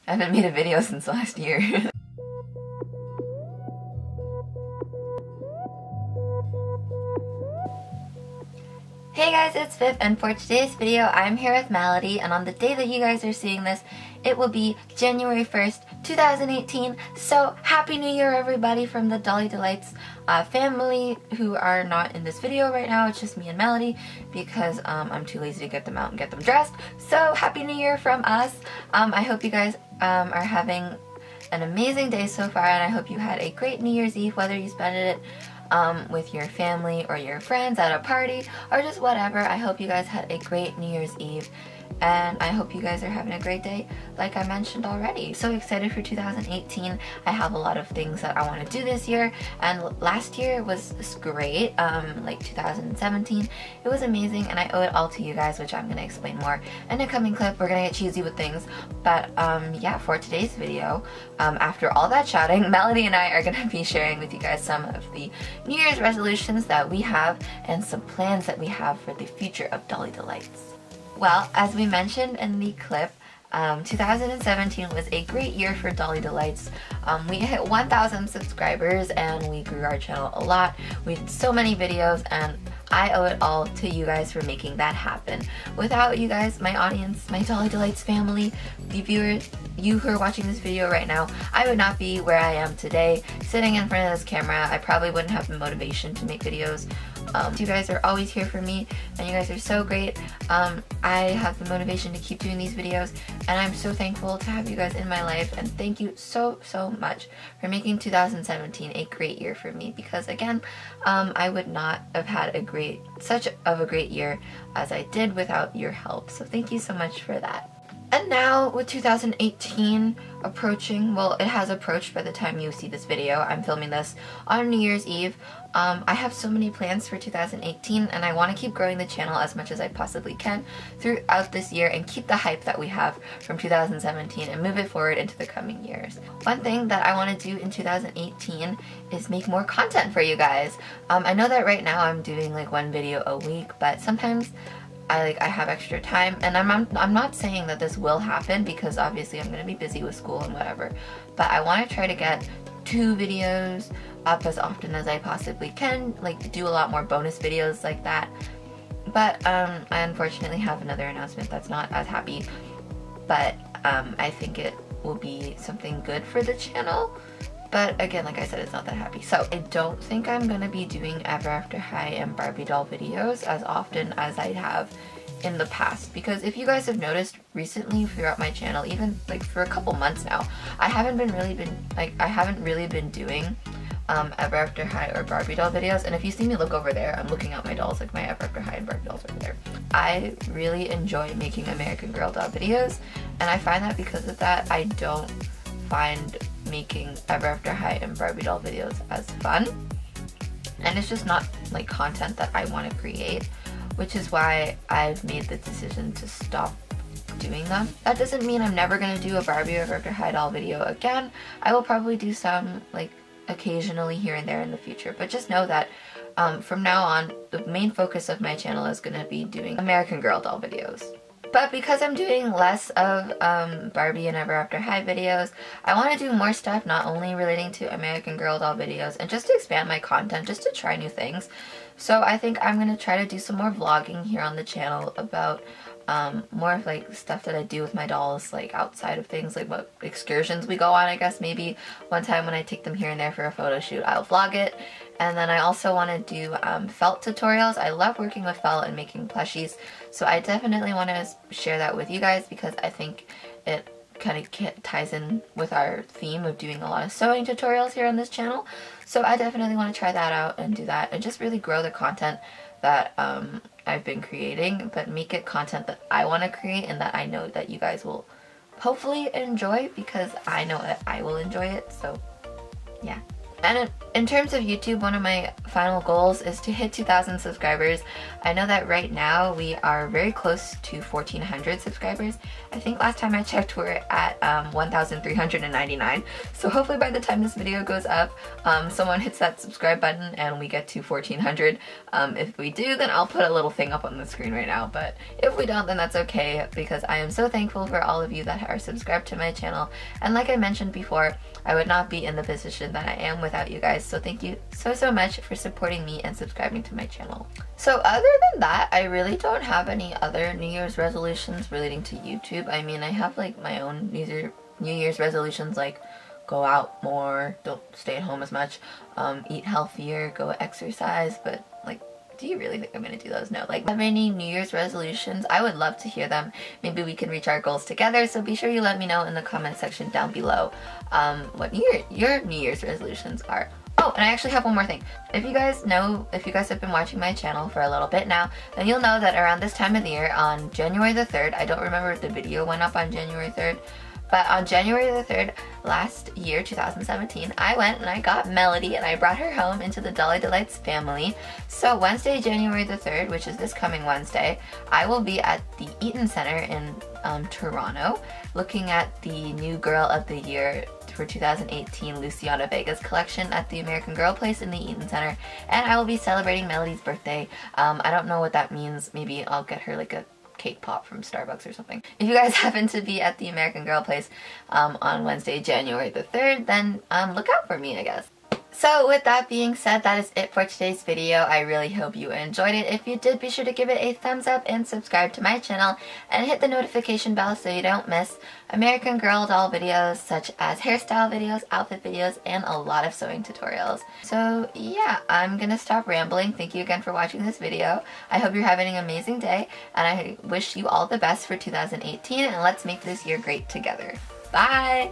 I haven't made a video since last year. Hey guys, it's Viv, and for today's video I'm here with Melody, and on the day that you guys are seeing this, it will be January 1st, 2018. So happy new year everybody from the Dolly Delights family who are not in this video right now. It's just me and Melody because I'm too lazy to get them out and get them dressed. So happy new year from us. I hope you guys are having an amazing day so far, and I hope you had a great New Year's Eve, whether you spent it with your family or your friends at a party or just whatever. I hope you guys had a great New Year's Eve, and I hope you guys are having a great day like I mentioned already. So excited for 2018. I have a lot of things that I want to do this year, and last year was great, like 2017. It was amazing, and I owe it all to you guys, which I'm going to explain more in a coming clip. We're going to get cheesy with things, but yeah, for today's video, after all that shouting, Melody and I are going to be sharing with you guys some of the New Year's resolutions that we have and some plans that we have for the future of Dolly Delights. Well, as we mentioned in the clip, 2017 was a great year for Dolly Delights. We hit 1,000 subscribers and we grew our channel a lot. We did so many videos, and I owe it all to you guys for making that happen. Without you guys, my audience, my Dolly Delights family, the viewers, you who are watching this video right now, I would not be where I am today, sitting in front of this camera. I probably wouldn't have the motivation to make videos. You guys are always here for me, and you guys are so great. I have the motivation to keep doing these videos, and I'm so thankful to have you guys in my life, and thank you so much for making 2017 a great year for me, because again, I would not have had such a great year as I did without your help. So thank you so much for that. And now with 2018 approaching, well, it has approached by the time you see this video. I'm filming this on New Year's Eve. I have so many plans for 2018, and I want to keep growing the channel as much as I possibly can throughout this year and keep the hype that we have from 2017 and move it forward into the coming years. One thing that I want to do in 2018 is make more content for you guys. I know that right now I'm doing like one video a week, but sometimes I have extra time, and I'm not saying that this will happen because obviously I'm going to be busy with school and whatever, but I want to try to get 2 videos up as often as I possibly can, like do a lot more bonus videos like that. But I unfortunately have another announcement that's not as happy, but I think it will be something good for the channel. But again, like I said, it's not that happy. So I don't think I'm going to be doing Ever After High and Barbie doll videos as often as I have in the past. Because if you guys have noticed recently throughout my channel, even like for a couple months now, I haven't really been doing Ever After High or Barbie doll videos. And if you see me look over there, I'm looking at my dolls, like my Ever After High and Barbie dolls over there. I really enjoy making American Girl doll videos, and I find that because of that, I don't find making Ever After High and Barbie doll videos as fun, and it's just not like content that I want to create, which is why I've made the decision to stop doing them. That doesn't mean I'm never going to do a Barbie or Ever After High doll video again. I will probably do some like occasionally here and there in the future, but just know that from now on the main focus of my channel is going to be doing American Girl doll videos. But because I'm doing less of Barbie and Ever After High videos, I want to do more stuff not only relating to American Girl doll videos, and just to expand my content, just to try new things. So I think I'm going to try to do some more vlogging here on the channel about more of like stuff that I do with my dolls, like outside of things, like what excursions we go on. I guess maybe one time when I take them here and there for a photo shoot, I'll vlog it. And then I also want to do felt tutorials. I love working with felt and making plushies, so I definitely want to share that with you guys because I think it kind of ties in with our theme of doing a lot of sewing tutorials here on this channel. So I definitely want to try that out and do that and just really grow the content that I've been creating, but make it content that I want to create and that I know that you guys will hopefully enjoy, because I know that I will enjoy it. So yeah. And in terms of YouTube, one of my final goals is to hit 2,000 subscribers. I know that right now we are very close to 1,400 subscribers. I think last time I checked we're at 1,399. So hopefully by the time this video goes up, someone hits that subscribe button and we get to 1,400. If we do, then I'll put a little thing up on the screen right now. But if we don't, then that's okay, because I am so thankful for all of you that are subscribed to my channel. And like I mentioned before, I would not be in the position that I am without you guys. So thank you so much for supporting me and subscribing to my channel. So other than that, I really don't have any other New Year's resolutions relating to YouTube. I mean, I have like my own New Year's resolutions, like go out more, don't stay at home as much, eat healthier, go exercise, but like, do you really think I'm gonna do those? No. Like, have any New Year's resolutions? I would love to hear them. Maybe we can reach our goals together, so be sure you let me know in the comment section down below what your New Year's resolutions are. Oh, and I actually have one more thing. If you guys have been watching my channel for a little bit now, then you'll know that around this time of the year, on January the 3rd, I don't remember if the video went up on January 3rd, but on January the 3rd last year, 2017, I went and I got Melody and I brought her home into the Dolly Delights family. So Wednesday, January the 3rd, which is this coming Wednesday, I will be at the Eaton Center in Toronto, looking at the new Girl of the Year for 2018 Luciana Vega's collection at the American Girl Place in the Eaton Center, and I will be celebrating Melody's birthday. I don't know what that means. Maybe I'll get her like a cake pop from Starbucks or something. If you guys happen to be at the American Girl Place on Wednesday, January the 3rd, then look out for me, I guess. So with that being said, that is it for today's video. I really hope you enjoyed it. If you did, be sure to give it a thumbs up and subscribe to my channel and hit the notification bell so you don't miss American Girl doll videos such as hairstyle videos, outfit videos, and a lot of sewing tutorials. So yeah, I'm gonna stop rambling. Thank you again for watching this video. I hope you're having an amazing day, and I wish you all the best for 2018, and let's make this year great together. Bye!